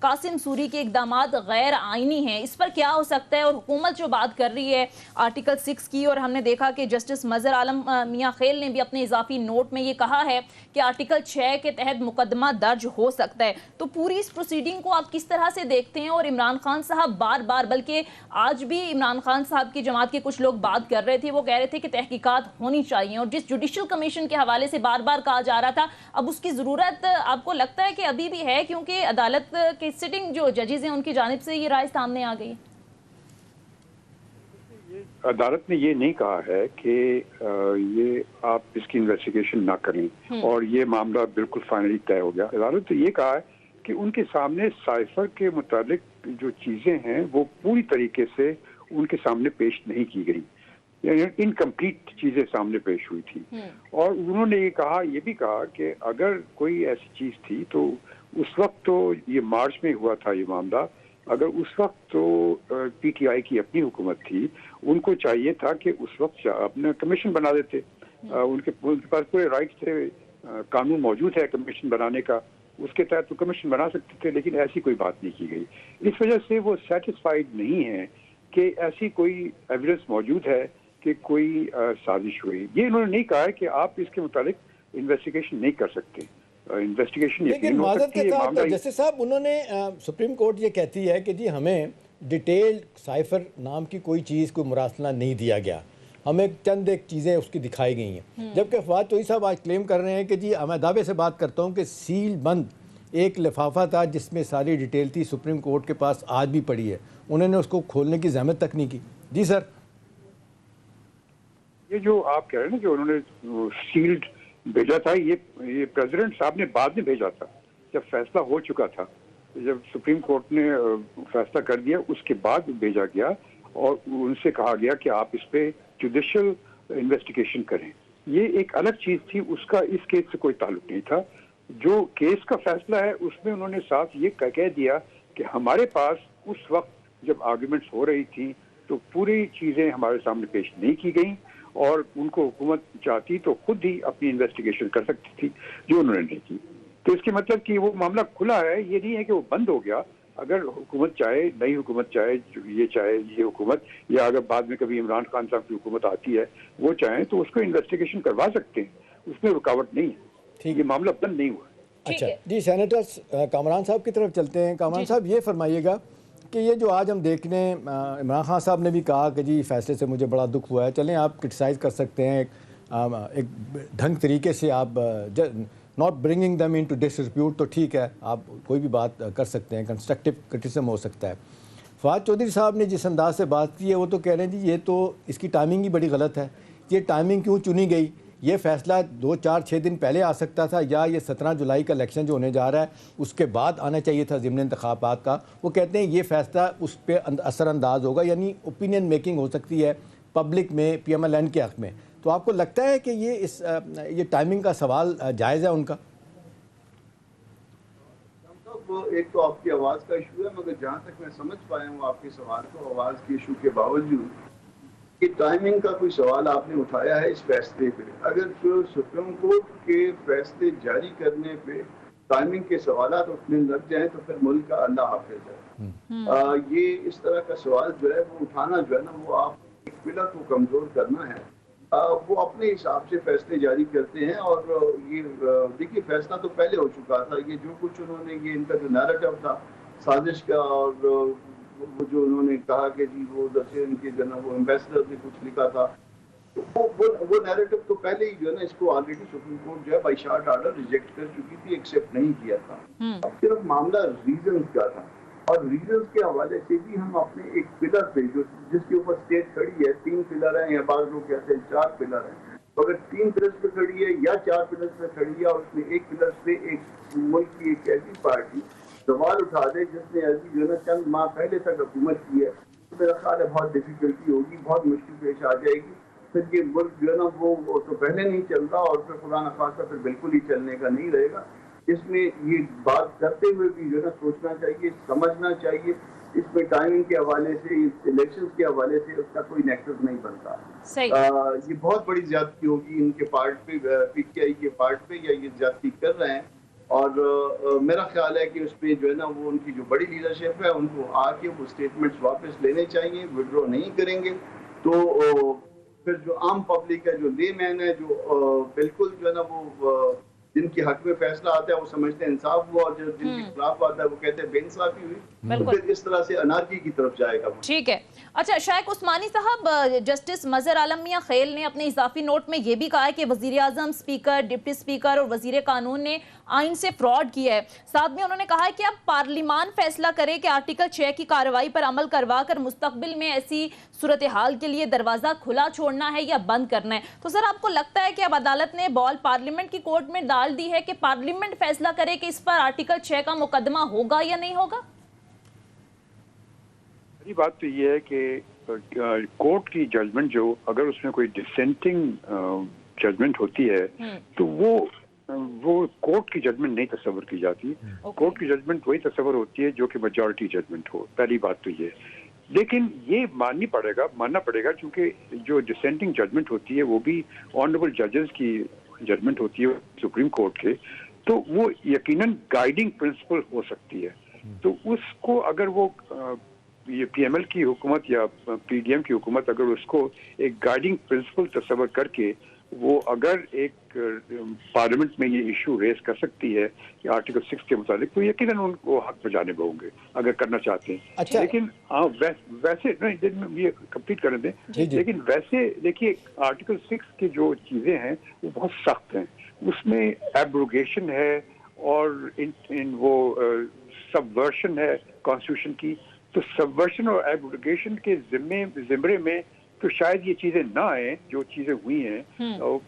Qasim sorry کے اقدامات غیر آئینی ہیں، اس پر کیا ہو سکتا ہے؟ اور حکومت جو بات کر رہی ہے آرٹیکل 6 کی، اور ہم نے دیکھا کہ جسٹس مظہر عالم میاں خیل نے بھی اپنے اضافی نوٹ میں یہ کہا ہے کہ آرٹیکل 6 کے تحت مقدمہ درج ہو سکتا ہے، تو پوری اس پروسیڈنگ کو آپ کس طرح سے دیکھتے ہیں؟ اور عمران خان صاحب بار بار، بلکہ آج بھی عمران خان صاحب کی جماعت کے کچھ لوگ بات کر رہے تھے، وہ کہہ رہے تھے کہ تحقیقات ہونی چاہیے، اور جس جوڈیشل کمیشن کے حوالے سے بار بار کہا جا رہا تھا، اب اس کی ضرورت آپ کو لگتا ہے کہ ابھی بھی ہے، کیونکہ عدالت کے سٹنگ جو ججز ہیں ان کی جانب سے یہ رائے سامنے آ گئی؟ عدالت نے یہ نہیں کہا ہے کہ یہ آپ اس کی انویسٹیگیشن نہ کریں اور یہ معاملہ بالکل فائنلی طے ہو گیا. عدالت نے یہ کہا ہے کہ ان کے سامنے سائفر کے متعلق جو چیزیں ہیں وہ پوری طریقے سے ان کے سامنے پیش نہیں کی گئی، یعنی انکمپلیٹ چیزیں سامنے پیش ہوئی تھی. اور انہوں نے یہ بھی کہا کہ اگر کوئی ایسی چیز تھی تو اس وقت تو یہ مارچ میں ہوا تھا یہ معاملہ، اگر اس وقت تو پی ٹی آئی کی اپنی حکومت تھی، ان کو چاہیے تھا کہ اس وقت اپنا کمیشن بنا دیتے. ان کے پاس پورے رائٹس تھے، قانون موجود ہے کمیشن بنانے کا، اس کے تحت تو کمیشن بنا سکتے تھے، لیکن ایسی کوئی بات نہیں کی گئی. اس وجہ سے وہ سیٹسفائیڈ نہیں ہے کہ ایسی کوئی ایویڈنس موجود ہے کہ کوئی سازش ہوئی. یہ انہوں نے نہیں کہا ہے کہ آپ اس کے متعلق انویسٹیگیشن نہیں کر سکتے. لیکن معذرت کے ساتھ جسٹس صاحب، انہوں نے سپریم کورٹ یہ کہتی ہے کہ جی ہمیں ڈیٹیل سائفر نام کی کوئی چیز، کوئی مراسلہ نہیں دیا گیا، ہمیں چند ایک چیزیں اس کی دکھائی گئی ہیں، جبکہ فواد چودھری صاحب آج کلیم کر رہے ہیں کہ جی میں دعوے سے بات کرتا ہوں کہ سیل بند ایک لفافہ تھا جس میں ساری ڈیٹیل تھی، سپریم کورٹ کے پاس آج بھی پڑی ہے، انہوں نے اس کو کھولنے کی زحمت تک نہیں کی. جی سر، یہ جو آپ کہہ رہے ہیں نا کہ انہوں نے سیلڈ بھیجا تھا، یہ پریزیڈنٹ صاحب نے بعد میں بھیجا تھا، جب فیصلہ ہو چکا تھا، جب سپریم کورٹ نے فیصلہ کر دیا اس کے بعد بھیجا گیا اور ان سے کہا گیا کہ آپ اس پہ جوڈیشل انویسٹیگیشن کریں. یہ ایک الگ چیز تھی، اس کا اس کیس سے کوئی تعلق نہیں تھا. جو کیس کا فیصلہ ہے اس میں انہوں نے صاف یہ کہہ دیا کہ ہمارے پاس اس وقت جب آرگومنٹس ہو رہی تھی تو پوری چیزیں ہمارے سامنے پیش نہیں کی گئیں، اور ان کو حکومت چاہتی تو خود ہی اپنی انویسٹیگیشن کر سکتی تھی، جو انہوں نے نہیں کی. تو اس کے مطلب کہ وہ معاملہ کھلا ہے، یہ نہیں ہے کہ وہ بند ہو گیا. اگر حکومت چاہے، نئی حکومت چاہے یہ حکومت، یا اگر بعد میں کبھی عمران خان صاحب کی حکومت آتی ہے وہ چاہیں تو اس کو انویسٹیگیشن کروا سکتے ہیں، اس میں رکاوٹ نہیں ہے. ٹھیک، یہ معاملہ بند نہیں ہوا. اچھا جی، سینیٹر کامران صاحب کی طرف چلتے ہیں. کامران صاحب، یہ فرمائیے گا کہ یہ جو آج ہم دیکھ رہے ہیں، عمران خان صاحب نے بھی کہا کہ جی فیصلے سے مجھے بڑا دکھ ہوا ہے. چلیں آپ کرٹیسائز کر سکتے ہیں ایک ڈھنگ طریقے سے، آپ not bringing them in to disrepute, تو ٹھیک ہے، آپ کوئی بھی بات کر سکتے ہیں، کنسٹرکٹیو کرٹیسزم ہو سکتا ہے. فواد چودھری صاحب نے جس انداز سے بات کی ہے وہ تو کہہ رہے ہیں جی یہ تو اس کی ٹائمنگ ہی بڑی غلط ہے. یہ ٹائمنگ کیوں چنی گئی؟ یہ فیصلہ 2 4 6 دن پہلے آ سکتا تھا، یا یہ 17 جولائی کا الیکشن جو ہونے جا رہا ہے اس کے بعد آنا چاہیے تھا ضمن انتخابات کا. وہ کہتے ہیں یہ فیصلہ اس پہ اثر انداز ہوگا، یعنی اوپینین میکنگ ہو سکتی ہے پبلک میں پی ایم ایل این کے حق میں. تو آپ کو لگتا ہے کہ یہ ٹائمنگ کا سوال جائز ہے ان کا؟ ایک تو آپ کی آواز کا ایشو ہے، مگر جہاں تک میں سمجھ پایا ہوں آپ کے سوال کو، آواز کے ایشو کے باوجود کہ ٹائمنگ کا کوئی سوال آپ نے اٹھایا ہے اس فیصلے پہ. اگر سپریم کورٹ کے فیصلے جاری کرنے پہ ٹائمنگ کے سوالات اٹھنے لگ جائیں تو پھر ملک کا اللہ حافظ ہے. یہ اس طرح کا سوال جو ہے وہ اٹھانا جو ہے نا، وہ آپ ایک پلر کو کمزور کرنا ہے. وہ اپنے حساب سے فیصلے جاری کرتے ہیں، اور یہ دیکھیے فیصلہ تو پہلے ہو چکا تھا. یہ جو کچھ انہوں نے، یہ ان کا جو نیریٹو تھا سازش کا، اور وہ جو انہوں نے کہا کہ جی وہ جیسے ان کے جو ہے نا وہ ایمبیسڈر نے کچھ لکھا تھا، وہ نیریٹو تو پہلے ہی جو ہے نا اس کو آلریڈی سپریم کورٹ جو ہے بائی شارٹ آرڈر ریجیکٹ کر چکی تھی، ایکسیپٹ نہیں کیا تھا. اب صرف معاملہ ریزنز کا تھا، اور ریزنز کے حوالے سے بھی ہم اپنے ایک پلر پہ جس کے اوپر اسٹیٹ کھڑی ہے، 3 پلر ہیں یا بعض لوگ کہتے ہیں 4 پلر ہیں، تو اگر 3 پلر پہ کھڑی ہے یا 4 پلر پہ کھڑی ہے، اور اس میں ایک پلر پہ ایک ملک کی ایک ایسی پارٹی سوال اٹھا دے جس نے ایسی جو ہے نا چند ماہ پہلے تک حکومت کی ہے، تو میرا خیال ہے بہت ڈیفیکلٹی ہوگی، بہت مشکل پیش آ جائے گی. پھر یہ ملک جو ہے نا وہ تو پہلے نہیں چلتا، اور پھر خدا نخواستہ پھر بالکل ہی چلنے کا نہیں رہے گا. اس میں یہ بات کرتے ہوئے بھی جو ہے نا سوچنا چاہیے، سمجھنا چاہیے، اس میں ٹائمنگ کے حوالے سے، الیکشنز کے حوالے سے اس کا کوئی نیکسس نہیں بنتا. یہ بہت بڑی زیادتی ہوگی ان کے پارٹ پہ، پی ٹی آئی کے پارٹ پہ، یا یہ زیادتی کر رہے ہیں اور میرا خیال ہے کہ اس پہ جو ہے نا وہ ان کی جو بڑی لیڈرشپ ہے ان کو آ کے وہ اسٹیٹمنٹس واپس لینے چاہیے. وڈرو نہیں کریں گے تو پھر جو عام پبلک ہے, جو لے مین ہے, جو بالکل جو ہے نا وہ جن کے حق میں فیصلہ آتا ہے وہ سمجھتے ہیں انصاف ہوا, اور جن کے خلاف آتا ہے وہ کہتے ہیں بے انصافی ہوئی, تو پھر اس طرح سے انارکی کی طرف جائے گا. ٹھیک ہے. اچھا شائق عثمانی صاحب, جسٹس مظہر عالم میاں خیل نے اپنے اضافی نوٹ میں یہ بھی کہا ہے کہ وزیر اعظم, اسپیکر, ڈپٹی اسپیکر اور وزیر قانون نے آئین سے فراڈ کیا ہے. ساتھ میں انہوں نے کہا ہے کہ اب پارلیمان فیصلہ کرے کہ آرٹیکل 6 کی کارروائی پر عمل کروا کر مستقبل میں ایسی صورتحال کے لیے دروازہ کھلا چھوڑنا ہے یا بند کرنا ہے. تو سر آپ کو لگتا ہے کہ اب عدالت نے بال پارلیمنٹ کی کورٹ میں ڈال دی ہے کہ پارلیمنٹ فیصلہ کرے کہ اس پر آرٹیکل 6 کا مقدمہ ہوگا یا نہیں ہوگا؟ بات تو یہ ہے کہ کورٹ کی ججمنٹ جو اگر اس میں کوئی ڈسینٹنگ ججمنٹ ہوتی ہے تو وہ کورٹ کی ججمنٹ نہیں تصور کی جاتی. کورٹ کی ججمنٹ وہی تصور ہوتی ہے جو کہ میجورٹی ججمنٹ ہو. پہلی بات تو یہ, لیکن یہ ماننا پڑے گا چونکہ جو ڈسینٹنگ ججمنٹ ہوتی ہے وہ بھی آنریبل ججز کی ججمنٹ ہوتی ہے سپریم کورٹ کے, تو وہ یقیناً گائیڈنگ پرنسپل ہو سکتی ہے. تو اس کو اگر وہ یہ پی ایم ایل کی حکومت یا پی ڈی ایم کی حکومت اگر اس کو ایک گائیڈنگ پرنسپل تصور کر کے وہ اگر ایک پارلیمنٹ میں یہ ایشو ریز کر سکتی ہے کہ آرٹیکل 6 کے متعلق, تو یقیناً ان کو حق پہ جانب ہوں گے اگر کرنا چاہتے ہیں. اچھا. لیکن ویسے یہ کمپلیٹ کرنے دیں. لیکن ویسے دیکھیے آرٹیکل 6 کی جو چیزیں ہیں وہ بہت سخت ہیں. اس میں ایبروگیشن ہے اور وہ سبورشن ہے کانسٹیٹیوشن کی. تو سبورشن اور ایبروگیشن کے زمرے میں تو شاید یہ چیزیں نہ آئیں جو چیزیں ہوئی ہیں.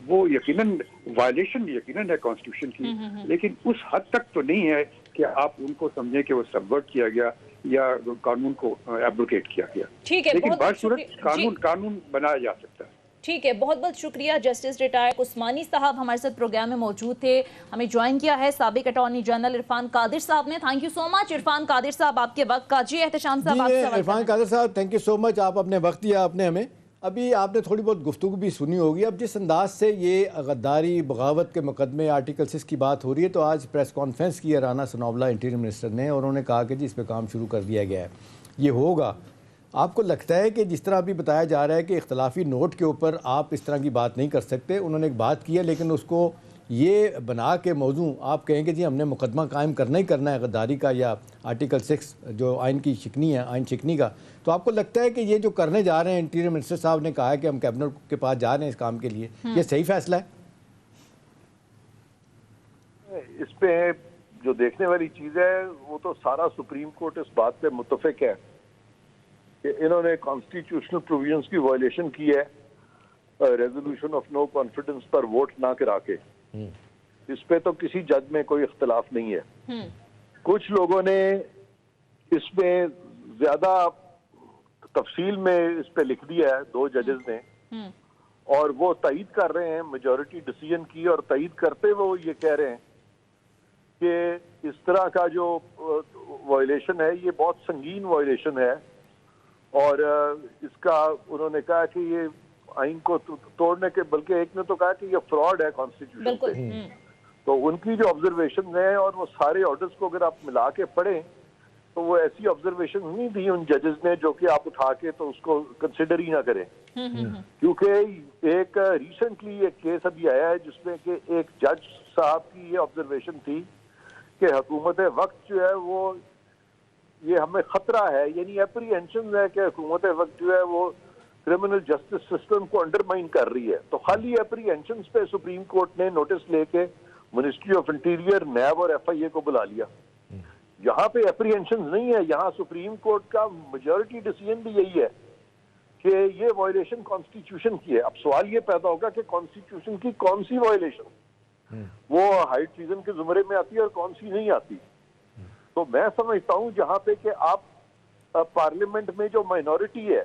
وہ یقیناً وائلیشن یقیناً ہے کانسٹیٹیوشن کی, لیکن اس حد تک تو نہیں ہے کہ آپ ان کو سمجھیں کہ وہ سبورٹ کیا گیا یا قانون کو ایبروگیٹ کیا گیا. لیکن بعض صورت قانون بنایا جا سکتا ہے. ٹھیک ہے, بہت بہت شکریہ. جسٹس ریٹائر عثمانی صاحب ہمارے ساتھ پروگرام میں موجود تھے. ہمیں جوائن کیا ہے سابق اٹارنی جنرل عرفان قادر صاحب نے. تھینک یو سو مچ عرفان قادر صاحب آپ کے وقت کا. جی احتشام صاحب آپ سے سوال. عرفان قادر صاحب تھینک یو سو مچ, آپ اپنے وقت دیا آپ نے ہمیں. ابھی آپ نے تھوڑی بہت گفتگو بھی سنی ہوگی. اب جس انداز سے یہ غداری بغاوت کے مقدمے آرٹیکل 6 کی بات ہو رہی ہے, تو آج پریس کانفرنس کی ہے رانا ثناء اللہ انٹیریئر منسٹر نے, اور انہوں نے کہا کہ جی اس پہ کام شروع کر دیا گیا ہے, یہ ہوگا. آپ کو لگتا ہے کہ جس طرح ابھی بتایا جا رہا ہے کہ اختلافی نوٹ کے اوپر آپ اس طرح کی بات نہیں کر سکتے, انہوں نے ایک بات کی ہے لیکن اس کو یہ بنا کے موضوع آپ کہیں کہ جی ہم نے مقدمہ قائم کرنا ہی کرنا ہے غداری کا یا آرٹیکل 6 جو آئین کی شکنی ہے, آئین شکنی کا, تو آپ کو لگتا ہے کہ یہ جو کرنے جا رہے ہیں انٹیریئر منسٹر صاحب نے کہا ہے کہ ہم کیبنٹ کے پاس جا رہے ہیں اس کام کے لیے, یہ صحیح فیصلہ ہے؟ اس پہ جو دیکھنے والی چیز ہے وہ تو سارا سپریم کورٹ اس بات پہ متفق ہے کہ انہوں نے کانسٹیٹیوشنل پروویژنز کی وائلیشن کی ہے ریزولوشن آف نو کانفیڈنس پر ووٹ نہ کرا کے. اس پہ تو کسی جج میں کوئی اختلاف نہیں ہے. کچھ لوگوں نے اس میں زیادہ تفصیل میں اس پہ لکھ دیا ہے, 2 ججز نے, اور وہ تائید کر رہے ہیں میجورٹی ڈیسیژن کی, اور تائید کرتے وہ یہ کہہ رہے ہیں کہ اس طرح کا جو وائلیشن ہے یہ بہت سنگین وائلیشن ہے, اور اس کا انہوں نے کہا کہ یہ آئین کو توڑنے کے, بلکہ ایک نے تو کہا کہ یہ فراڈ ہے کانسٹیٹیوشن سے. تو ان کی جو آبزرویشن ہیں اور وہ سارے آرڈرز کو اگر آپ ملا کے پڑھیں تو وہ ایسی آبزرویشن نہیں دی ان ججز نے جو کہ آپ اٹھا کے تو اس کو کنسیڈر ہی نہ کریں. کیونکہ ایک ریسنٹلی ایک کیس ابھی آیا ہے جس میں کہ ایک جج صاحب کی یہ آبزرویشن تھی کہ حکومت وقت جو ہے وہ یہ ہمیں خطرہ ہے, یعنی اپریہنشن ہے کہ حکومت وقت جو ہے وہ کرمنل جسٹس سسٹم کو انڈرمائن کر رہی ہے. تو خالی اپریہنشنز پہ سپریم کورٹ نے نوٹس لے کے منسٹری آف انٹیریئر, نیب اور ایف آئی اے کو بلا لیا. یہاں پہ اپریہنشنز نہیں ہے, یہاں سپریم کورٹ کا میجورٹی ڈیسیژن بھی یہی ہے کہ یہ وائلیشن کانسٹیٹیوشن کی ہے. اب سوال یہ پیدا ہوگا کہ کانسٹیٹیوشن کی کون سی وائلیشن وہ ہائی ٹریزن کے زمرے میں آتی ہے اور کون سی نہیں آتی. تو میں سمجھتا ہوں جہاں پہ کہ آپ پارلیمنٹ میں جو مائنورٹی ہے,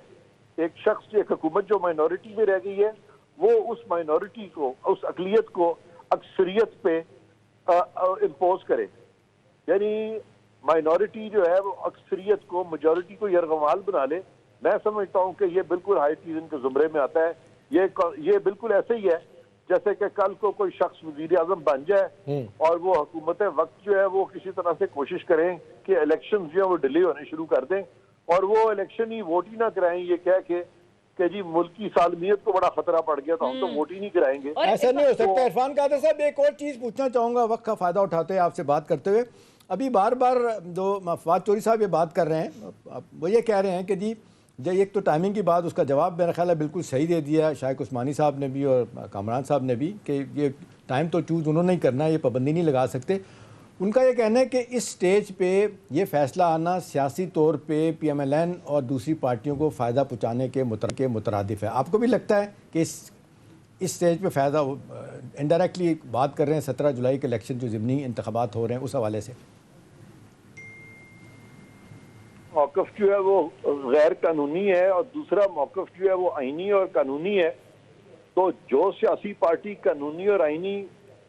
ایک شخص ایک حکومت جو مائنورٹی میں رہ گئی ہے, وہ اس مائنورٹی کو, اس اقلیت کو اکثریت پہ امپوز کرے. یعنی مائنورٹی جو ہے وہ اکثریت کو, میجورٹی کو یرغمال بنا لے. میں سمجھتا ہوں کہ یہ بالکل ہائی ٹریزن کے زمرے میں آتا ہے. یہ بالکل ایسے ہی ہے جیسے کہ کل کو کوئی شخص وزیر اعظم بن جائے اور وہ حکومت وقت جو ہے وہ کسی طرح سے کوشش کریں کہ الیکشن جو ہے وہ ڈیلے ہونے شروع کر دیں اور وہ الیکشن ہی ووٹ ہی نہ کرائیں یہ کہہ کے کہ جی ملک کی سالمیت کو بڑا خطرہ پڑ گیا تو ہم تو ووٹ ہی نہیں کرائیں گے. ایسا نہیں ہو سکتا. عرفان قادر صاحب ایک اور چیز پوچھنا چاہوں گا وقت کا فائدہ اٹھاتے ہوئے آپ سے بات کرتے ہوئے. ابھی بار بار جو فواد چوہدری صاحب یہ بات کر رہے ہیں وہ یہ کہہ رہے ہیں کہ جی ایک تو ٹائمنگ کی بات اس کا جواب میرا خیال ہے بالکل صحیح دے دیا شائق عثمانی صاحب نے بھی اور کامران صاحب نے بھی کہ یہ ٹائم تو چوز انہوں نے ہی کرنا ہے, یہ پابندی نہیں لگا سکتے. ان کا یہ کہنا ہے کہ اس سٹیج پہ یہ فیصلہ آنا سیاسی طور پہ پی ایم ایل این اور دوسری پارٹیوں کو فائدہ پہنچانے کے مترادف ہے. آپ کو بھی لگتا ہے کہ اس سٹیج پہ فائدہ انڈائریکٹلی بات کر رہے ہیں 17 جولائی کے الیکشن جو ضمنی انتخابات ہو رہے ہیں اس حوالے سے؟ موقف جو ہے وہ غیر قانونی ہے اور دوسرا موقف جو ہے وہ آئینی اور قانونی ہے. تو جو سیاسی پارٹی قانونی اور آئینی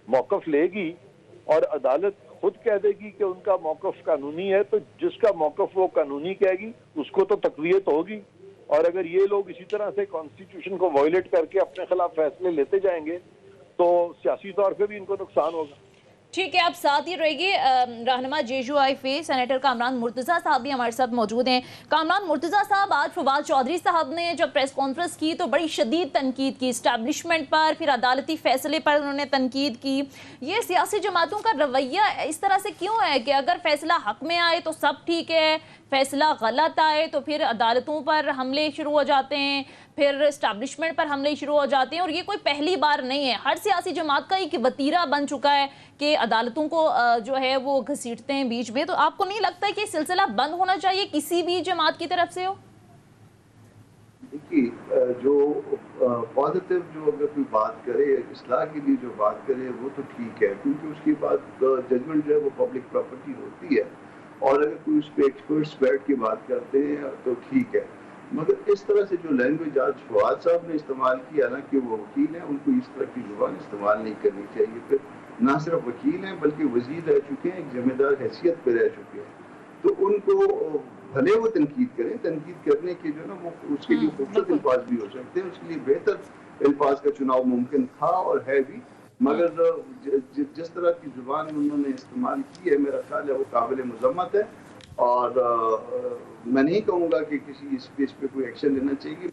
موقف لے گی اور عدالت خود کہہ دے گی کہ ان کا موقف قانونی ہے تو جس کا موقف وہ قانونی کہے گی اس کو تو تقویت ہوگی. اور اگر یہ لوگ اسی طرح سے کانسٹیٹیوشن کو وائلیٹ کر کے اپنے خلاف فیصلے لیتے جائیں گے تو سیاسی طور پہ بھی ان کو نقصان ہوگا. ٹھیک ہے, آپ ساتھ ہی رہے گی. رہنما J U I F senator Kamran Murtaza صاحب بھی ہمارے ساتھ موجود ہیں. کامران مرتضیٰ صاحب, آج فواد چوہدری صاحب نے جب پریس کانفرنس کی تو بڑی شدید تنقید کی اسٹیبلشمنٹ پر, پھر عدالتی فیصلے پر انہوں نے تنقید کی. یہ سیاسی جماعتوں کا رویہ اس طرح سے کیوں ہے کہ اگر فیصلہ حق میں آئے تو سب ٹھیک ہے, فیصلہ غلط آئے تو پھر عدالتوں پر حملے شروع ہو جاتے ہیں, پھر اسٹیبلشمنٹ پر حملے شروع ہو جاتے ہیں. اور یہ کوئی پہلی بار نہیں ہے, ہر سیاسی جماعت کا ایک وتیرہ بن چکا ہے کہ عدالتوں کو جو ہے وہ گھسیٹتے ہیں بیچ میں. تو آپ کو نہیں لگتا ہے کہ سلسلہ بند ہونا چاہیے کسی بھی جماعت کی طرف سے ہو؟ دیکھیے, جو پازیٹیو جو اگر کوئی بات کرے اصلاح کے لیے جو بات کرے وہ تو ٹھیک ہے, کیونکہ اس کی بات ججمنٹ جو ہے وہ پبلک پراپرٹی ہوتی ہے اور اگر کوئی اس پہ ایکسپرٹس بیٹھ کے بات کرتے ہیں تو ٹھیک ہے. مگر اس طرح سے جو لینگویج آج فواد صاحب نے استعمال کیا نا کہ وہ وکیل ہیں, ان کو اس طرح کی زبان استعمال نہیں کرنی چاہیے. پھر نہ صرف وکیل ہیں بلکہ وزیر رہ چکے ہیں, ایک ذمہ دار حیثیت پہ رہ چکے ہیں, تو ان کو بھلے وہ تنقید کریں, تنقید کرنے کے جو نا وہ اس کے لیے خوبصورت الفاظ بھی ہو سکتے ہیں, اس کے لیے بہتر الفاظ کا چناؤ ممکن تھا اور ہے بھی. مگر جس طرح کی زبان انہوں نے استعمال کی ہے میرا خیال ہے وہ قابل مذمت ہے. اور میں نہیں کہوں گا کہ کسی اس پہ کوئی ایکشن لینا چاہیے,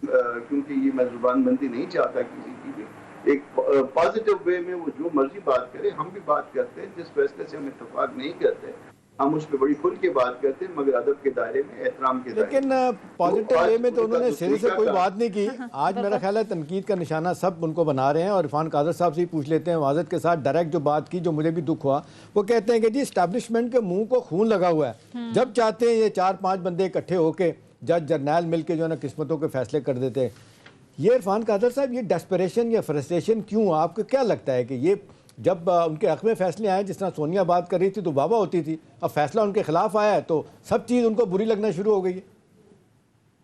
کیونکہ یہ میں زبان بندی نہیں چاہتا کسی کی بھی. ایک پازیٹیو وے میں وہ جو مرضی بات کرے, ہم بھی بات کرتے ہیں, جس فیصلے سے ہم اتفاق نہیں کرتے ہم اس پہ بڑی کھل کے بات کرتے ہیں, مگر ادب کے دائرے میں, احترام کے دائرے میں. لیکن پازیٹیو وے میں تو انہوں نے سرے سے کوئی بات نہیں کی. آج میرا خیال ہے تنقید کا نشانہ سب ان کو بنا رہے ہیں. اور عرفان قادر صاحب سے ہی پوچھ لیتے ہیں, واضح کے ساتھ ڈائریکٹ جو بات کی جو مجھے بھی دکھ ہوا, وہ کہتے ہیں کہ جی اسٹیبلشمنٹ کے منہ کو خون لگا ہوا ہے, جب چاہتے ہیں یہ 4-5 بندے اکٹھے ہو کے جج جرنیل مل کے جو ہے نا قسمتوں کے فیصلے کر دیتے ہیں. یہ عرفان قادر صاحب یہ ڈیسپریشن یا فرسٹریشن کیوں؟ آپ کو کیا لگتا ہے کہ یہ جب ان کے حق میں فیصلے آئے, جس طرح سونیا بات کر رہی تھی تو بابا ہوتی تھی, اب فیصلہ ان کے خلاف آیا ہے تو سب چیز ان کو بری لگنا شروع ہو گئی ہے؟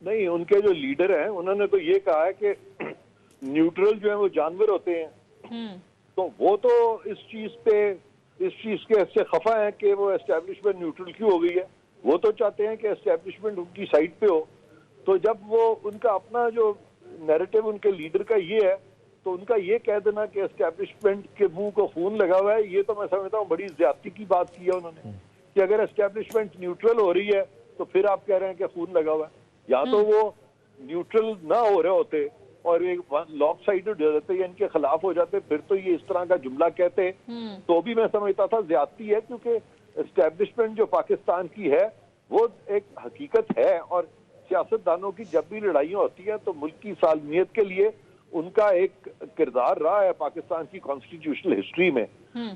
نہیں, ان کے جو لیڈر ہیں انہوں نے تو یہ کہا ہے کہ نیوٹرل جو ہیں وہ جانور ہوتے ہیں, تو وہ تو اس چیز کے سے خفا ہیں کہ وہ اسٹیبلشمنٹ نیوٹرل کیوں ہو گئی ہے. وہ تو چاہتے ہیں کہ اسٹیبلشمنٹ ان کی سائڈ پہ ہو. تو جب وہ ان کا اپنا جو نیریٹو ان کے لیڈر کا یہ ہے تو ان کا یہ کہہ دینا کہ اسٹیبلشمنٹ کے منہ کو خون لگا ہوا ہے, یہ تو میں سمجھتا ہوں بڑی زیادتی کی بات کی ہے انہوں نے. کہ اگر اسٹیبلشمنٹ نیوٹرل ہو رہی ہے تو پھر آپ کہہ رہے ہیں کہ خون لگا ہوا ہے. یا تو وہ نیوٹرل نہ ہو رہے ہوتے اور ایک لاک سائڈ ہو جاتے یا ان کے خلاف ہو جاتے, پھر تو یہ اس طرح کا جملہ کہتے تو بھی میں سمجھتا تھا زیادتی ہے. کیونکہ اسٹیبلشمنٹ جو پاکستان کی ہے وہ ایک حقیقت ہے, اور سیاست دانوں کی جب بھی لڑائیاں ہوتی ہیں تو ملک کی سالمیت کے لیے ان کا ایک کردار رہا ہے پاکستان کی کانسٹیٹیوشنل ہسٹری میں.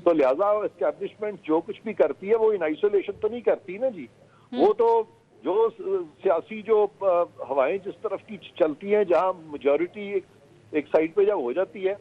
تو لہٰذا اسٹیبلشمنٹ جو کچھ بھی کرتی ہے وہ ان آئسولیشن تو نہیں کرتی نا جی. وہ تو جو سیاسی جو ہوائیں جس طرف کی چلتی ہیں, جہاں میجورٹی ایک سائڈ پہ جب ہو جاتی ہے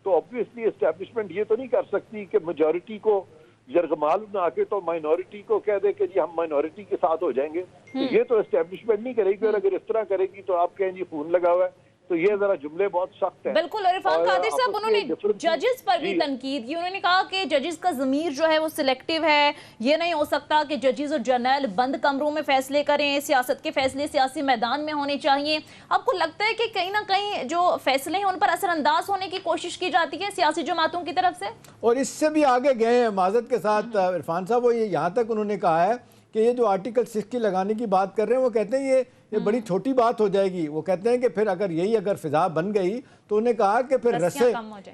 تو obviously اسٹیبلشمنٹ یہ تو نہیں کر سکتی کہ میجورٹی کو یرغمال بنا کے تو مائنورٹی کو کہہ دے کہ جی ہم مائنورٹی کے ساتھ ہو جائیں گے. تو یہ تو اسٹیبلشمنٹ نہیں کرے گی, اور اگر اس طرح کرے گی تو آپ کہیں جی خون لگا ہوا ہے, تو یہ ذرا جملے بہت سخت ہیں. بالکل. اور عرفان قادر صاحب انہوں نے ججز پر بھی تنقید کی. انہوں نے کہا کہ ججز کا ضمیر جو ہے وہ سلیکٹیو ہے. یہ نہیں ہو سکتا کہ ججز اور جرنیل بند کمروں میں فیصلے کریں. سیاست کے فیصلے سیاسی میدان میں ہونے چاہیے. آپ کو لگتا ہے کہ کہیں نہ کہیں جو فیصلے ہیں ان پر اثر انداز ہونے کی کوشش کی جاتی ہے سیاسی جماعتوں کی طرف سے؟ اور اس سے بھی آگے گئے ہیں معذرت کے ساتھ عرفان صاحب. وہ یہاں تک انہوں نے کہا ہے کہ یہ جو آرٹیکل 6 کی لگانے کی بات کر رہے ہیں وہ کہتے ہیں یہ بڑی چھوٹی بات ہو جائے گی. وہ کہتے ہیں کہ پھر اگر فضا بن گئی تو انہوں نے کہا کہ پھر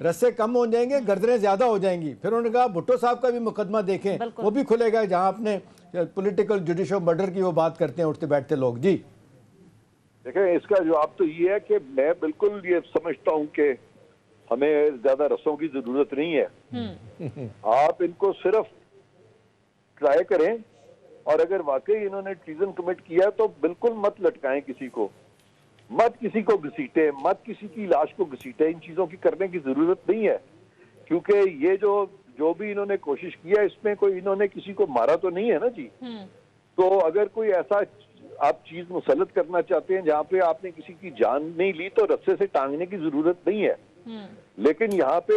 رسے کم ہو جائیں گے, گردنیں زیادہ ہو جائیں گی. پھر انہوں نے کہا بھٹو صاحب کا بھی مقدمہ دیکھیں, وہ بھی کھلے گا جہاں اپنے پولیٹیکل جوڈیشل مرڈر کی وہ بات کرتے ہیں اٹھتے بیٹھتے لوگ. جی دیکھیں, اس کا جواب تو یہ ہے کہ میں بالکل یہ سمجھتا ہوں کہ ہمیں زیادہ رسوں کی ضرورت نہیں ہے. آپ ان کو صرف ٹرائی کریں, اور اگر واقعی انہوں نے ٹریزن کمٹ کیا تو بالکل مت لٹکائیں کسی کو, مت کسی کو گھسیٹیں, مت کسی کی لاش کو گھسیٹیں. ان چیزوں کی کرنے کی ضرورت نہیں ہے, کیونکہ یہ جو بھی انہوں نے کوشش کیا اس میں کوئی انہوں نے کسی کو مارا تو نہیں ہے نا جی. تو اگر کوئی ایسا آپ چیز مسلط کرنا چاہتے ہیں جہاں پہ آپ نے کسی کی جان نہیں لی تو رسے سے ٹانگنے کی ضرورت نہیں ہے. لیکن یہاں پہ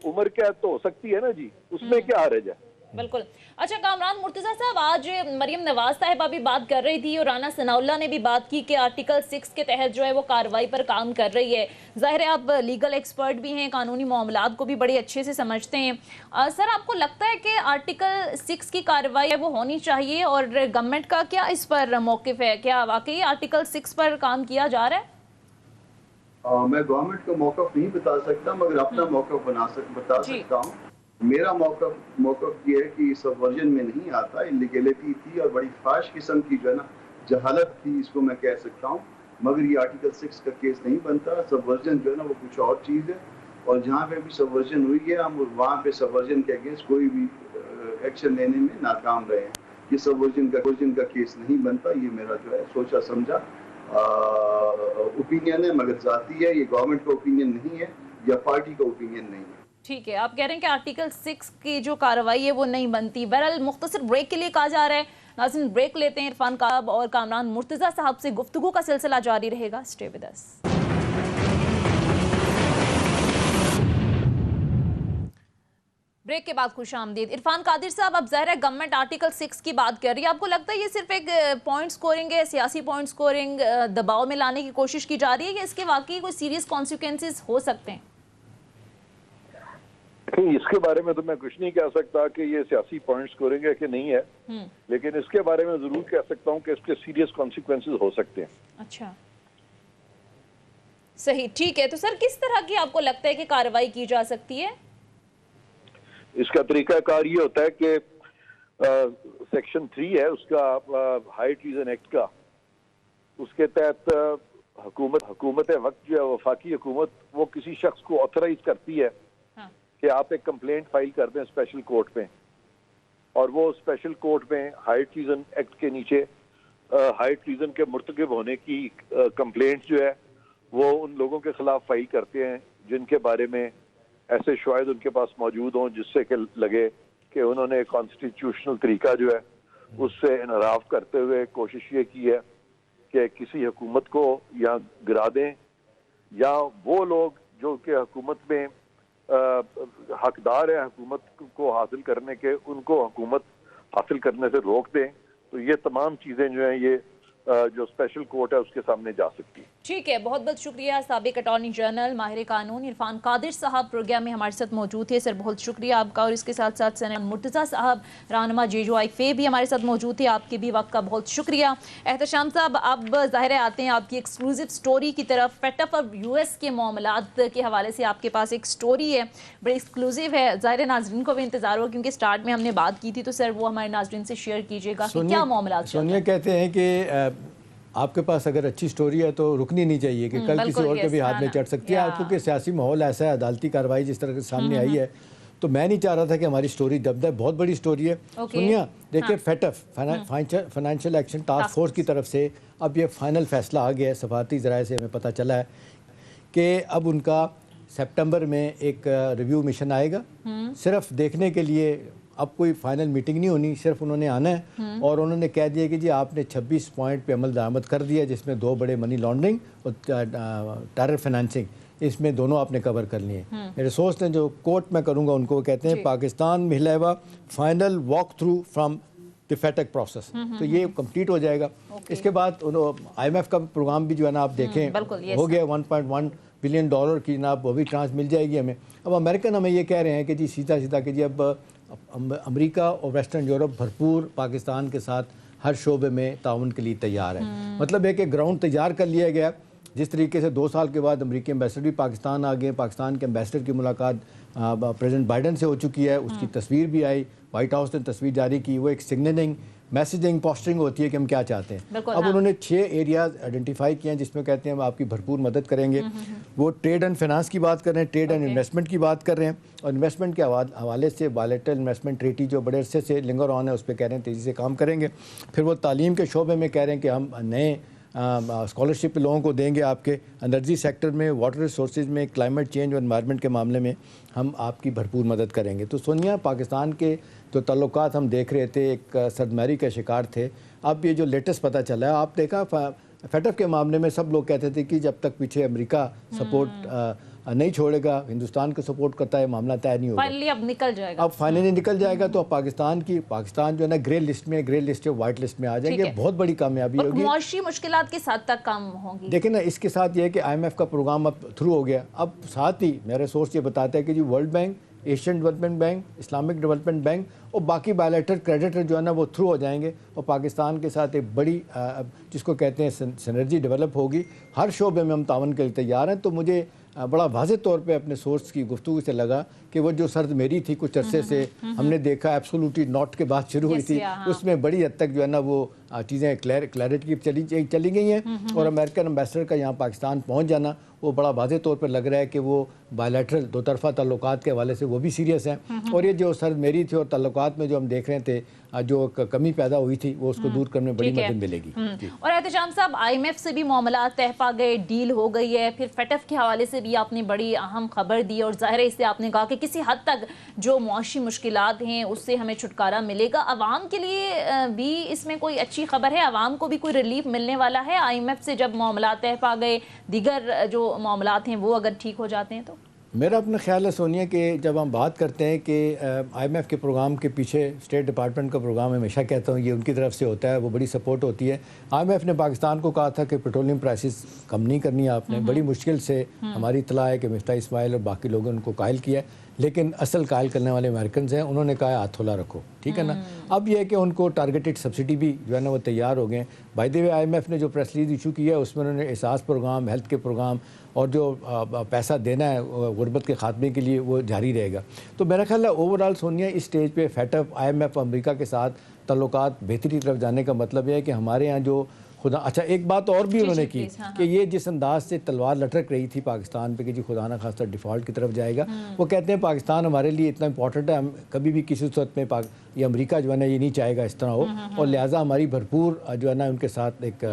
عمر قید تو ہو سکتی ہے نا جی, اس میں کیا حرج ہے. بالکل. اچھا کامران مرتضیٰ صاحب, آج مریم نواز صاحبہ بھی بات کر رہی تھی اور رانا ثناء اللہ نے بھی بات کی کہ آرٹیکل 6 کے تحت جو ہے وہ کارروائی پر کام کر رہی ہے. ظاہر ہے آپ لیگل ایکسپرٹ بھی ہیں, قانونی معاملات کو بھی بڑے اچھے سے سمجھتے ہیں. سر آپ کو لگتا ہے کہ آرٹیکل 6 کی کارروائی وہ ہونی چاہیے, اور گورنمنٹ کا کیا اس پر موقف ہے؟ کیا واقعی آرٹیکل 6 پر کام کیا جا رہا ہے؟ میں گورنمنٹ کا موقف نہیں بتا سکتا, مگر اپنا موقف بتا سکتا ہوں. میرا موقف یہ ہے کہ سبورجن میں نہیں آتا, انلیگیلٹی تھی اور بڑی فاش قسم کی جو ہے نا جہالت تھی, اس کو میں کہہ سکتا ہوں. مگر یہ آرٹیکل 6 کا کیس نہیں بنتا. سبورجن جو ہے نا وہ کچھ اور چیز ہے, اور جہاں پہ بھی سبورجن ہوئی ہے ہم وہاں پہ سبورجن کے اگینسٹ کوئی بھی ایکشن لینے میں ناکام رہے ہیں. یہ سبورجن کا کیس نہیں بنتا. یہ میرا جو ہے سوچا سمجھا اوپینین ہے, مگر ذاتی ہے. یہ گورنمنٹ کا اوپینین نہیں ہے یا پارٹی کا اوپینین نہیں ہے. ٹھیک ہے, آپ کہہ رہے ہیں کہ آرٹیکل 6 کی جو کارروائی ہے وہ نہیں بنتی. بہرحال مختصر بریک کے لیے کہا جا رہا ہے. ناظرین بریک لیتے ہیں. عرفان صاحب اور کامران مرتضیٰ صاحب سے گفتگو کا سلسلہ جاری رہے گا. Stay with us. بریک کے بعد خوش آمدید. عرفان قادر صاحب, اب ظاہر ہے گورنمنٹ آرٹیکل 6 کی بات کر رہی ہے. آپ کو لگتا ہے یہ صرف ایک پوائنٹ سکورنگ ہے, سیاسی پوائنٹ سکورنگ, دباؤ میں لانے کی کوشش کی جا رہی ہے, یا اس کے واقعی کوئی سیریس کانسیکوینسز ہو سکتے ہیں؟ اس کے بارے میں تو میں کچھ نہیں کہہ سکتا کہ یہ سیاسی پوائنٹ سکورنگ ہے کہ نہیں ہے, لیکن اس کے بارے میں ضرور کہہ سکتا ہوں کہ اس کے سیریس کانسیکوینسز ہو سکتے ہیں. اچھا صحیح, ٹھیک ہے. تو سر کس طرح کی آپ کو لگتا ہے کہ کارروائی کی جا سکتی ہے؟ اس کا طریقہ کار یہ ہوتا ہے کہ سیکشن 3 ہے اس کا ہائی ٹریزن ایکٹ کا, اس کے تحت حکومت وقت جو ہے وفاقی حکومت وہ کسی شخص کو آتھرائز کرتی ہے کہ آپ ایک کمپلینٹ فائل کر دیں اسپیشل کورٹ میں, اور وہ اسپیشل کورٹ میں ہائی ٹریزن ایکٹ کے نیچے ہائی ٹریزن کے مرتکب ہونے کی کمپلینٹ جو ہے وہ ان لوگوں کے خلاف فائل کرتے ہیں جن کے بارے میں ایسے شواہد ان کے پاس موجود ہوں جس سے کہ لگے کہ انہوں نے کانسٹیٹیوشنل طریقہ جو ہے اس سے انحراف کرتے ہوئے کوشش یہ کی ہے کہ کسی حکومت کو یا گرا دیں, یا وہ لوگ جو کہ حکومت میں حقدار ہیں حکومت کو حاصل کرنے کے, ان کو حکومت حاصل کرنے سے روک دیں. تو یہ تمام چیزیں جو ہیں یہ جو اسپیشل کورٹ ہے اس کے سامنے جا سکتی. ٹھیک ہے, بہت بہت شکریہ. سابق اٹارنی جنرل ماہر قانون عرفان قادر صاحب پروگرام میں ہمارے ساتھ موجود تھے. سر بہت شکریہ آپ کا. اور اس کے ساتھ ساتھ سینیٹر مرتضیٰ صاحب رہنما JJOI بھی ہمارے ساتھ موجود تھے. آپ کے بھی وقت کا بہت شکریہ. احتشام صاحب, اب ظاہر آتے ہیں آپ کی ایکسکلوزیو سٹوری کی طرف. FATF اور US کے معاملات کے حوالے سے آپ کے پاس ایک سٹوری ہے, بڑی ایکسکلوزیو ہے. ظاہر ناظرین کو بھی انتظار ہو کیونکہ سٹارٹ میں ہم نے بات کی تھی, تو سر وہ ہمارے ناظرین سے شیئر کیجیے گا کہ کیا معاملات. سونیا کہتے ہیں کہ آپ کے پاس اگر اچھی سٹوری ہے تو رکنی نہیں چاہیے کہ کل کسی اور کے بھی ہاتھ میں چڑھ سکتی ہے. کیونکہ سیاسی ماحول ایسا ہے, عدالتی کارروائی جس طرح کے سامنے آئی ہے, تو میں نہیں چاہ رہا تھا کہ ہماری سٹوری دب دب. بہت بڑی سٹوری ہے. سنیا دیکھیں, FATF financial action task force کی طرف سے اب یہ فائنل فیصلہ آ گیا ہے. سفارتی ذرائع سے ہمیں پتہ چلا ہے کہ اب ان کا سپٹمبر میں ایک ریویو مشن آئے گا, صرف دیکھنے کے لیے اب کوئی فائنل میٹنگ نہیں ہونی, صرف انہوں نے آنا ہے اور انہوں نے کہہ دیا کہ جی آپ نے 26 پوائنٹ پہ عمل درآمد کر دیا, جس میں 2 بڑے منی لانڈرنگ اور ٹیرر فائنینسنگ, اس میں دونوں آپ نے کور کر لیے ہیں. میرے سوچ نے جو کوٹ میں کروں گا ان کو کہتے ہیں پاکستان میں ہلاوا final walk through from the FATF process, تو یہ کمپلیٹ ہو جائے گا. اس کے بعد آئی ایم ایف کا پروگرام بھی جو ہے نا آپ دیکھیں ہو گیا 1.1 بلین ڈالر کی جناب وہ بھی ٹرانس مل جائے گی ہمیں. اب امریکن ہمیں یہ کہہ رہے ہیں کہ جی سیدھا کہ جی اب امریکہ اور ویسٹرن یورپ بھرپور پاکستان کے ساتھ ہر شعبے میں تعاون کے لیے تیار ہے. مطلب ہے کہ گراؤنڈ تیار کر لیا گیا. جس طریقے سے 2 سال کے بعد امریکی ایمبیسڈر بھی پاکستان آ گئے, پاکستان کے ایمبیسڈر کی ملاقات پریزیڈنٹ بائیڈن سے ہو چکی ہے, اس کی تصویر بھی آئی, وائٹ ہاؤس نے تصویر جاری کی. وہ ایک سگنلنگ میسیجنگ پوسٹرنگ ہوتی ہے کہ ہم کیا چاہتے ہیں. اب انہوں نے 6 ایریاز آئیڈینٹیفائی کیے ہیں جس میں کہتے ہیں ہم آپ کی بھرپور مدد کریں گے. وہ ٹریڈ اینڈ فائنانس کی بات کر رہے ہیں, ٹریڈ اینڈ انویسٹمنٹ کی بات کر رہے ہیں, اور انویسٹمنٹ کے حوالے سے بائلیٹرل انویسٹمنٹ ٹریٹی جو بڑے عرصے سے لنگر آن ہے اس پہ کہہ رہے ہیں تیزی سے کام کریں گے. پھر وہ تعلیم کے شعبے میں کہہ رہے ہیں کہ ہم نئے اسکالرشپ لوگوں کو دیں گے, آپ کے انرجی سیکٹر میں, واٹر ریسورسز میں, کلائمیٹ چینج اور انوائرمنٹ کے معاملے میں ہم آپ کی بھرپور مدد کریں گے. تو سونیا پاکستان کے جو تعلقات ہم دیکھ رہے تھے ایک سرماری کا شکار تھے. اب یہ جو لیٹسٹ پتہ چلا ہے, آپ دیکھا فیٹف کے معاملے میں سب لوگ کہتے تھے کہ جب تک پیچھے امریکہ سپورٹ نہیں چھوڑے گا, ہندوستان کو سپورٹ کرتا ہے, معاملہ طے نہیں ہوگا. فائنلی اب نکل جائے گا, اب فائنلی نکل جائے گا تو پاکستان جو ہے نا گرے لسٹ سے وائٹ لسٹ میں آ جائیں گے. بہت بڑی کامیابی ہوگی. معاشی مشکلات کے ساتھ تک کام ہوں گی. دیکھیں نا اس کے ساتھ یہ ہے کہ آئی ایم ایف کا پروگرام اب تھرو ہو گیا. اب ساتھ ہی میرا سورس یہ بتاتا ہے کہ جی World Bank, Asian Development Bank, Islamic Development Bank اور باقی بائلیٹرل کریڈیٹر جو ہے نا وہ تھرو ہو جائیں گے, اور پاکستان کے ساتھ ایک بڑی جس کو کہتے ہیں سنرجی ڈیولپ ہوگی. ہر شعبے میں ہم تعاون کے لیے تیار ہیں. تو مجھے بڑا واضح طور پہ اپنے سورس کی گفتگو سے لگا کہ وہ جو سرد میری تھی کچھ عرصے سے ہم نے دیکھا ایبسولوٹلی ناٹ کے بعد شروع ہوئی تھی, اس میں بڑی حد تک جو ہے نا وہ چیزیں کلیئرٹی کی چلی گئی ہیں. اور امریکن ایمبیسڈر کا یہاں پاکستان پہنچ جانا وہ بڑا واضح طور پر لگ رہا ہے کہ وہ بائلیٹرل 2 طرفہ تعلقات کے حوالے سے وہ بھی سیریس ہیں. اور یہ جو سرد میری تھی اور تعلقات میں جو ہم دیکھ رہے تھے جو کمی پیدا ہوئی تھی وہ اس کو دور کرنے میں بڑی مدد ملے گی. اور احتشام صاحب آئی ایم ایف سے بھی معاملات طے پا گئے, ڈیل ہو گئی ہے. پھر فیٹف کے حوالے سے بھی آپ نے بڑی اہم خبر دی, اور ظاہر ہے اس سے آپ نے کہا کہ کسی حد تک جو معاشی مشکلات ہیں اس سے ہمیں چھٹکارا ملے گا. عوام کے لیے بھی اس میں کوئی اچھی خبر ہے, عوام کو بھی کوئی ریلیف ملنے والا ہے آئی ایم ایف سے جب معاملات طے پا گئے, دیگر جو معاملات ہیں وہ اگر ٹھیک ہو جاتے ہیں تو؟ میرا اپنا خیال ہے سونیا کہ جب ہم بات کرتے ہیں کہ آئی ایم ایف کے پروگرام کے پیچھے اسٹیٹ ڈپارٹمنٹ کا پروگرام ہمیشہ کہتا ہوں یہ ان کی طرف سے ہوتا ہے, وہ بڑی سپورٹ ہوتی ہے. آئی ایم ایف نے پاکستان کو کہا تھا کہ پیٹرولیم پرائسز کم نہیں کرنی ہے آپ نے, بڑی مشکل سے ہماری اطلاع ہے کہ مفتاح اسماعیل اور باقی لوگوں نے ان کو قائل کیا, لیکن اصل قائل کرنے والے امریکنز ہیں, انہوں نے کہا ہاتھ تھولا رکھو, ٹھیک ہے نا. اب یہ ہے کہ ان کو ٹارگیٹڈ سبسڈی بھی جو ہے نا وہ تیار ہو گئے. By the way I M F نے جو پریس ریلیز ایشو کیا ہے اس میں انہوں نے احساس پروگرام, ہیلتھ کے پروگرام اور جو پیسہ دینا ہے غربت کے خاتمے کے لیے وہ جاری رہے گا. تو میرا خیال ہے اوور آل سونیا اس اسٹیج پہ فیٹف, آئی ایم ایف, امریکہ کے ساتھ تعلقات بہتری طرف جانے کا مطلب یہ ہے کہ ہمارے ہاں جو خدا اچھا ایک بات اور بھی انہوں نے کی کہ یہ جس انداز سے تلوار لٹک رہی تھی پاکستان پہ کہ جی خدا نہ خواستہ ڈیفالٹ کی طرف جائے گا, وہ کہتے ہیں پاکستان ہمارے لیے اتنا امپورٹنٹ ہے, ہم کبھی بھی کسی صورت میں یہ امریکہ جو ہے نا یہ نہیں چاہے گا اس طرح ہو, اور لہٰذا ہماری بھرپور جو ہے نا ان کے ساتھ ایک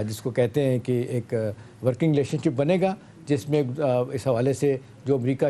جس کو کہتے ہیں کہ ایک ورکنگ ریلیشن شپ بنے گا, جس میں اس حوالے سے جو امریکہ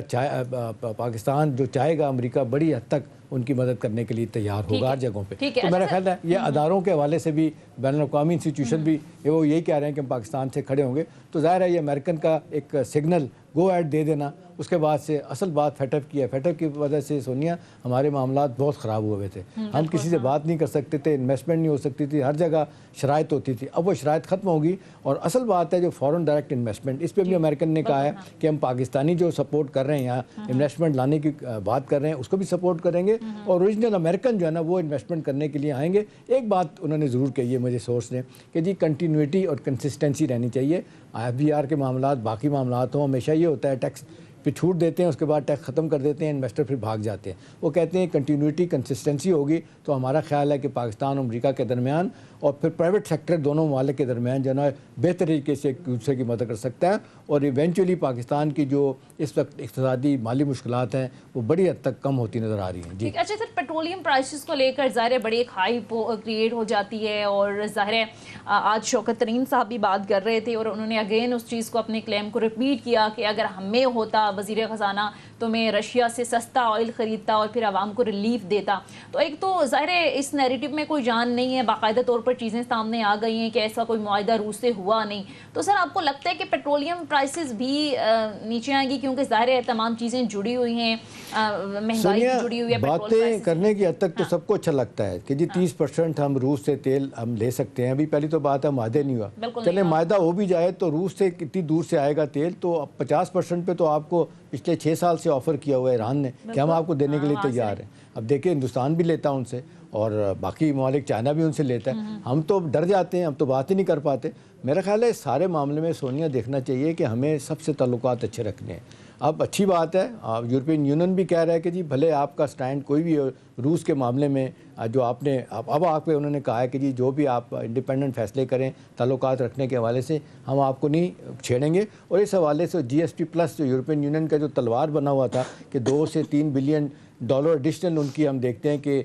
پاکستان جو چاہے گا امریکہ بڑی حد تک ان کی مدد کرنے کے لیے تیار ہوگا ہر جگہوں پہ. تو میرا خیال ہے یہ اداروں کے حوالے سے بھی بین الاقوامی انسٹیٹیوشن بھی وہ یہی کہہ رہے ہیں کہ ہم پاکستان سے کھڑے ہوں گے. تو ظاہر ہے یہ امریکن کا ایک سگنل گو ایڈ دے دینا. اس کے بعد سے اصل بات فیٹف کی ہے, فیٹف کی وجہ سے سونیا ہمارے معاملات بہت خراب ہوئے تھے, ہم کسی سے بات نہیں کر سکتے تھے, انویسٹمنٹ نہیں ہو سکتی تھی, ہر جگہ شرائط ہوتی تھی. اب وہ شرائط ختم ہوگی, اور اصل بات ہے جو فورن ڈائریکٹ انویسٹمنٹ, اس پہ بھی امریکن نے کہا ہے کہ ہم پاکستانی جو سپورٹ کر رہے ہیں یہاں انویسٹمنٹ لانے کی بات کر رہے ہیں اس کو بھی سپورٹ کریں گے, اور اوریجنل امریکن جو ہے نا وہ انویسٹمنٹ کرنے کے لیے آئیں گے. ایک بات انہوں نے ضرور کہی ہے مجھے سورس نے کہ جی کنٹینیوٹی اور کنسسٹنسی رہنی چاہیے. آئی ایف بی آر کے معاملات باقی معاملات ہوں, ہمیشہ یہ ہوتا ہے ٹیکس پہ چھوٹ دیتے ہیں, اس کے بعد ٹیکس ختم کر دیتے ہیں, انویسٹر پھر بھاگ جاتے ہیں. وہ کہتے ہیں کنٹینیوٹی کنسسٹنسی ہوگی تو ہمارا خیال ہے کہ پاکستان اور امریکہ کے درمیان اور پھر پرائیویٹ سیکٹر دونوں ممالک کے درمیان جو ہے نا بہتر طریقے سے ایک دوسرے کی مدد کر سکتا ہے، اور ایونچولی پاکستان کی جو اس وقت اقتصادی مالی مشکلات ہیں وہ بڑی حد تک کم ہوتی نظر آ رہی ہیں۔ جی اچھا سر، پیٹرولیم پرائسز کو لے کر ظاہر ہے بڑی ایک ہائپ کریٹ ہو جاتی ہے، اور ظاہر ہے آج شوکت ترین صاحب بھی بات کر رہے تھے اور انہوں نے اگین اس چیز کو اپنے کلیم کو ریپیٹ کیا کہ اگر ہمیں ہوتا وزیر خزانہ تو میں رشیا سے سستا آئل خریدتا اور پھر عوام کو ریلیف دیتا۔ تو ایک تو ظاہر ہے اس نیریٹو میں کوئی جان نہیں ہے، باقاعدہ طور پر چیزیں سامنے آ گئی ہیں کہ ایسا کوئی معاہدہ روس سے ہوا نہیں، تو سر آپ کو لگتا ہے کہ پیٹرولیم پرائسز بھی نیچے آئیں گی کیونکہ ظاہر ہے تمام چیزیں جڑی ہوئی ہیں، مہنگائی جڑی ہوئی ہے، باتیں کرنے کی حد تک تو سب کو اچھا لگتا ہے کہ جی 30% ہم روس سے تیل ہم لے سکتے ہیں۔ ابھی پہلی تو بات ہے معاہدے نہیں ہوا، چلے معاہدہ ہو بھی جائے تو روس سے کتنی دور سے آئے گا تیل، تو 50% پہ تو آپ کو پچھلے 6 سال سے آفر کیا ہوا ہے ایران نے کہ ہم آپ کو دینے کے لیے تیار ہیں۔ اب دیکھیں ہندوستان بھی لیتا ان سے اور باقی ممالک چائنا بھی ان سے لیتا ہے، ہم تو ڈر جاتے ہیں، ہم تو بات ہی نہیں کر پاتے۔ میرا خیال ہے سارے معاملے میں سونیا دیکھنا چاہیے کہ ہمیں سب سے تعلقات اچھے رکھنے ہیں۔ اب اچھی بات ہے یورپین یونین بھی کہہ رہا ہے کہ جی بھلے آپ کا سٹینڈ کوئی بھی روس کے معاملے میں جو آپ نے اب آپ پہ انہوں نے کہا ہے کہ جی جو بھی آپ انڈیپینڈنٹ فیصلے کریں تعلقات رکھنے کے حوالے سے ہم آپ کو نہیں چھیڑیں گے، اور اس حوالے سے جی ایس پی پلس جو یورپین یونین کا جو تلوار بنا ہوا تھا کہ $2 سے $3 بلین ایڈیشنل ان کی ہم دیکھتے ہیں کہ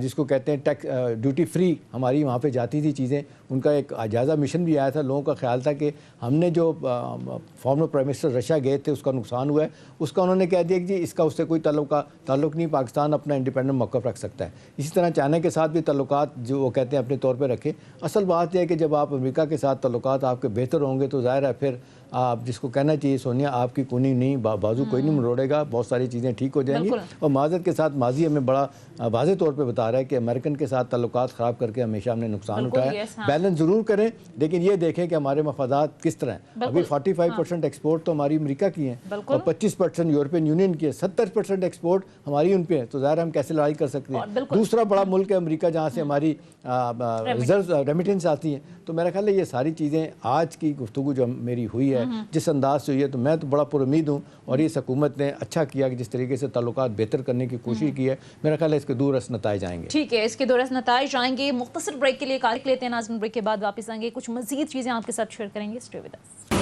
جس کو کہتے ہیں ٹیکس ڈیوٹی فری ہماری وہاں پہ جاتی تھی چیزیں، ان کا ایک جائزہ مشن بھی آیا تھا۔ لوگوں کا خیال تھا کہ ہم نے جو فارمر پرائم منسٹر رشیا گئے تھے اس کا نقصان ہوا ہے، اس کا انہوں نے کہہ دیا کہ جی اس کا اس سے کوئی تعلق نہیں، پاکستان اپنا انڈیپینڈنٹ موقف رکھ سکتا ہے۔ اسی طرح چائنا کے ساتھ بھی تعلقات جو وہ کہتے ہیں اپنے طور پہ رکھے۔ اصل بات یہ ہے کہ جب آپ امریکہ کے ساتھ تعلقات آپ کے بہتر ہوں گے تو ظاہر ہے پھر آپ جس کو کہنا چاہیے سونیا آپ کی کونی نہیں بازو کوئی نہیں مروڑے گا، بہت ساری چیزیں ٹھیک ہو جائیں گی۔ اور معذرت کے ساتھ ماضی ہمیں بڑا واضح طور پہ بتا رہا ہے کہ امریکن کے ساتھ تعلقات خراب کر کے ہمیشہ ہم نے نقصان اٹھایا۔ بیلنس ضرور کریں لیکن یہ دیکھیں کہ ہمارے مفادات کس طرح ہیں۔ ابھی 45% ایکسپورٹ تو ہماری امریکہ کی ہیں اور 25% یورپین یونین کی ہے، 70% ایکسپورٹ ہماری ان پہ ہے، تو ظاہر ہم کیسے لڑائی کر سکتے ہیں۔ دوسرا بڑا ملک ہے امریکہ جہاں سے ہماری ریمیٹنس آتی ہیں۔ تو میرا خیال ہے یہ ساری چیزیں آج کی گفتگو جو میری ہوئی ہے جس انداز سے ہوئی ہے تو میں تو بڑا پر امید ہوں، اور اس حکومت نے اچھا کیا کہ جس طریقے سے تعلقات بہتر کرنے کی کوشش کی ہے۔ میرا خیال ہے اس کے دورس نتائج آئیں گے۔ ٹھیک ہے، اس کے دورس نتائج آئیں گے۔ مختصر بریک کے لیے کارک لیتے ہیں ناظرین، بریک کے بعد واپس آئیں گے، کچھ مزید چیزیں آپ کے ساتھ شیئر کریں گے۔ Stay with us.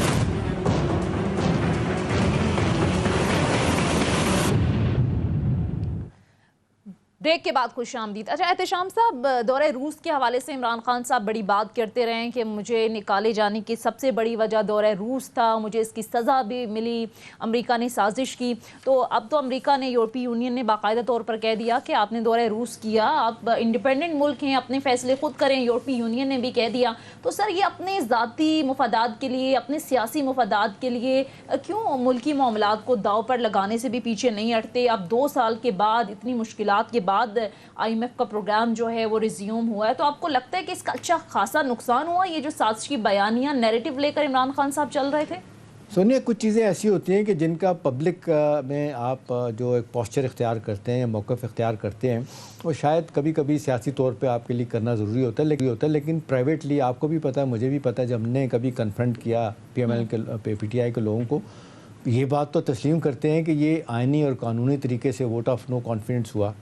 بریک کے بعد خوش آمدید۔ اچھا احتشام صاحب، دورہ روس کے حوالے سے عمران خان صاحب بڑی بات کرتے رہے ہیں کہ مجھے نکالے جانے کی سب سے بڑی وجہ دورہ روس تھا، مجھے اس کی سزا بھی ملی، امریکہ نے سازش کی۔ تو اب تو امریکہ نے، یورپی یونین نے باقاعدہ طور پر کہہ دیا کہ آپ نے دورہ روس کیا، آپ انڈیپینڈنٹ ملک ہیں، اپنے فیصلے خود کریں، یورپی یونین نے بھی کہہ دیا۔ تو سر یہ اپنے ذاتی مفادات کے لیے، اپنے سیاسی مفادات کے لیے کیوں ملکی معاملات کو داؤ پر لگانے سے بھی پیچھے نہیں ہٹتے؟ اب 2 سال کے بعد، اتنی مشکلات کے بعد IMF کا پروگرام جو ہے وہ ریزیوم ہوا ہے، تو آپ کو لگتا ہے کہ اس کا اچھا خاصا نقصان ہوا یہ جو سازشی بیانیہ نیریٹو لے کر عمران خان صاحب چل رہے تھے؟ سونیا کچھ چیزیں ایسی ہوتی ہیں کہ جن کا پبلک میں آپ جو ایک پوسچر اختیار کرتے ہیں یا موقف اختیار کرتے ہیں وہ شاید کبھی کبھی سیاسی طور پہ آپ کے لیے کرنا ضروری ہوتا ہے، لیکن پرائیویٹلی آپ کو بھی پتہ ہے، مجھے بھی پتہ ہے، جب ہم نے کبھی کنفرنٹ کیا PML کے PTI کے لوگوں کو، یہ بات تو تسلیم کرتے ہیں کہ یہ آئینی اور قانونی طریقے سے ووٹ آف نو کانفیڈنس ہوا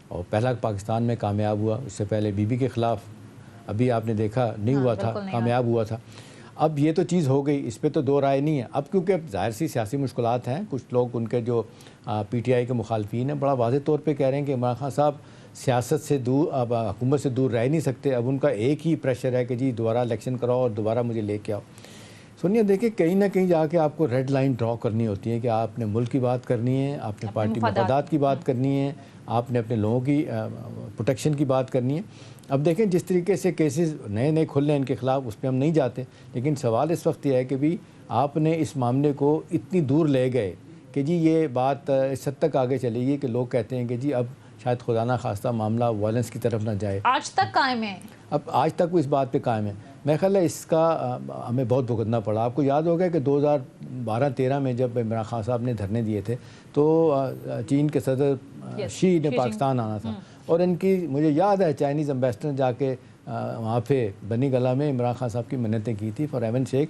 اور پہلا پاکستان میں کامیاب ہوا۔ اس سے پہلے بی بی کے خلاف ابھی آپ نے دیکھا نہیں ہوا تھا، کامیاب ہوا تھا۔ اب یہ تو چیز ہو گئی، اس پہ تو دو رائے نہیں ہے۔ اب کیونکہ اب ظاہر سی سیاسی مشکلات ہیں، کچھ لوگ ان کے جو PTI کے مخالفین ہیں بڑا واضح طور پہ کہہ رہے ہیں کہ عمران خان صاحب سیاست سے دور، اب حکومت سے دور رہ نہیں سکتے، اب ان کا ایک ہی پریشر ہے کہ جی دوبارہ الیکشن کراؤ اور دوبارہ مجھے لے کے آؤ۔ سنیے دیکھیں کہیں نہ کہیں جا کے آپ کو ریڈ لائن ڈرا کرنی ہوتی ہے کہ آپ نے ملک کی بات کرنی ہے، آپ نے پارٹی مفادات کی بات کرنی ہے، آپ نے اپنے لوگوں کی پروٹیکشن کی بات کرنی ہے۔ اب دیکھیں جس طریقے سے کیسز نئے کھل رہے ہیں ان کے خلاف، اس پہ ہم نہیں جاتے، لیکن سوال اس وقت یہ ہے کہ بھی آپ نے اس معاملے کو اتنی دور لے گئے کہ جی یہ بات اس حد تک آگے چلے گی کہ لوگ کہتے ہیں کہ جی اب شاید خدا نہ خواستہ معاملہ وائلنس کی طرف نہ جائے۔ آج تک قائم ہے، اب آج تک وہ اس بات پہ قائم ہے۔ میرا خیال ہے اس کا ہمیں بہت بھگتنا پڑا۔ آپ کو یاد ہوگا کہ 2012-13 میں جب عمران خان صاحب نے دھرنے دیے تھے تو چین کے صدر شی نے پاکستان آنا تھا، اور ان کی مجھے یاد ہے چائنیز امبیسڈر نے جا کے وہاں پہ بنی گلہ میں عمران خان صاحب کی منتیں کی تھی فار ہیون سیک